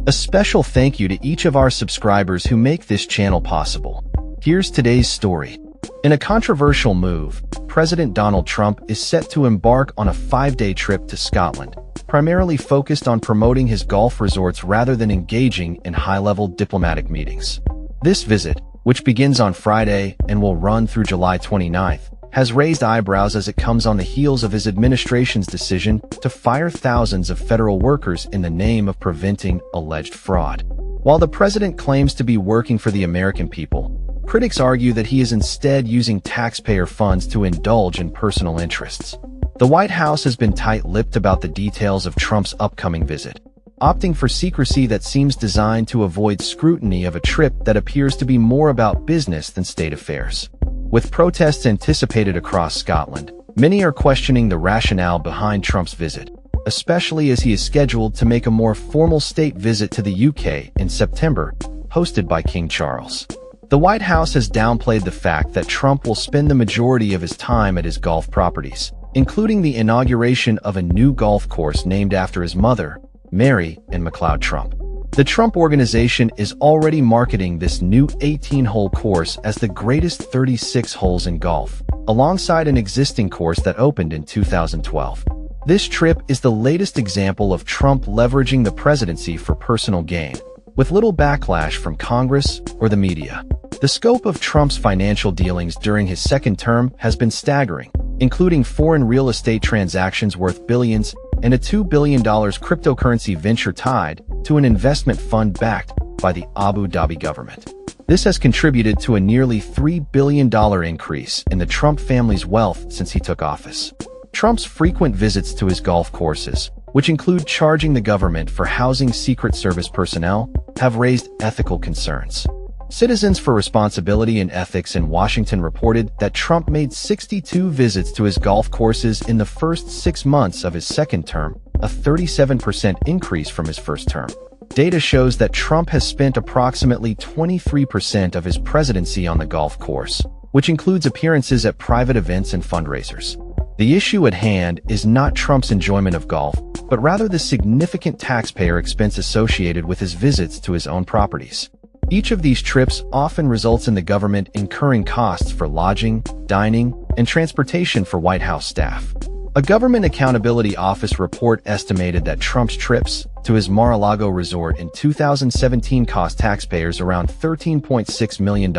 A special thank you to each of our subscribers who make this channel possible. Here's today's story. In a controversial move, President Donald Trump is set to embark on a 5-day trip to Scotland, primarily focused on promoting his golf resorts rather than engaging in high-level diplomatic meetings. This visit, which begins on Friday and will run through July 29th, has raised eyebrows as it comes on the heels of his administration's decision to fire thousands of federal workers in the name of preventing alleged fraud. While the president claims to be working for the American people, critics argue that he is instead using taxpayer funds to indulge in personal interests. The White House has been tight-lipped about the details of Trump's upcoming visit, opting for secrecy that seems designed to avoid scrutiny of a trip that appears to be more about business than state affairs. With protests anticipated across Scotland, many are questioning the rationale behind Trump's visit, especially as he is scheduled to make a more formal state visit to the UK in September, hosted by King Charles. The White House has downplayed the fact that Trump will spend the majority of his time at his golf properties, including the inauguration of a new golf course named after his mother, Mary and MacLeod Trump. The Trump Organization is already marketing this new 18-hole course as the greatest 36 holes in golf, alongside an existing course that opened in 2012. This trip is the latest example of Trump leveraging the presidency for personal gain, with little backlash from Congress or the media. The scope of Trump's financial dealings during his second term has been staggering, including foreign real estate transactions worth billions and a $2 billion cryptocurrency venture tied to an investment fund backed by the Abu Dhabi government. This has contributed to a nearly $3 billion increase in the Trump family's wealth since he took office. Trump's frequent visits to his golf courses, which include charging the government for housing Secret Service personnel, have raised ethical concerns. Citizens for Responsibility and Ethics in Washington reported that Trump made 62 visits to his golf courses in the first 6 months of his second term, a 37% increase from his first term. Data shows that Trump has spent approximately 23% of his presidency on the golf course, which includes appearances at private events and fundraisers. The issue at hand is not Trump's enjoyment of golf, but rather the significant taxpayer expense associated with his visits to his own properties. Each of these trips often results in the government incurring costs for lodging, dining, and transportation for White House staff. A Government Accountability Office report estimated that Trump's trips to his Mar-a-Lago resort in 2017 cost taxpayers around $13.6 million,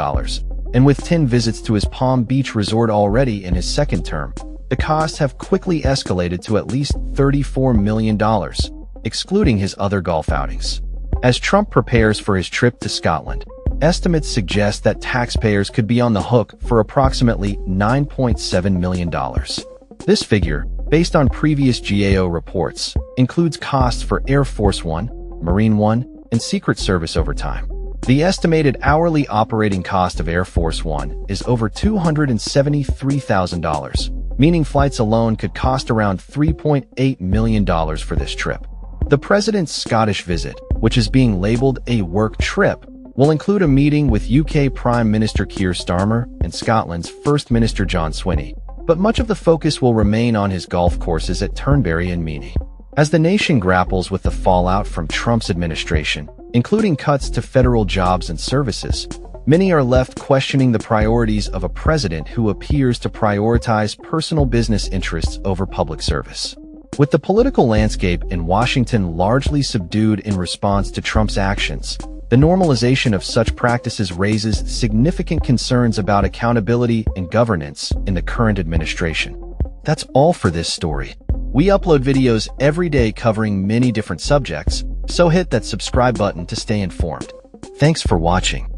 and with 10 visits to his Palm Beach resort already in his second term, the costs have quickly escalated to at least $34 million, excluding his other golf outings. As Trump prepares for his trip to Scotland, estimates suggest that taxpayers could be on the hook for approximately $9.7 million. This figure, based on previous GAO reports, includes costs for Air Force One, Marine One, and Secret Service overtime. The estimated hourly operating cost of Air Force One is over $273,000, meaning flights alone could cost around $3.8 million for this trip. The president's Scottish visit, which is being labeled a work trip, will include a meeting with UK Prime Minister Keir Starmer and Scotland's First Minister John Swinney, but much of the focus will remain on his golf courses at Turnberry and Meany. As the nation grapples with the fallout from Trump's administration, including cuts to federal jobs and services, many are left questioning the priorities of a president who appears to prioritize personal business interests over public service. With the political landscape in Washington largely subdued in response to Trump's actions, the normalization of such practices raises significant concerns about accountability and governance in the current administration. That's all for this story. We upload videos every day covering many different subjects, so hit that subscribe button to stay informed. Thanks for watching.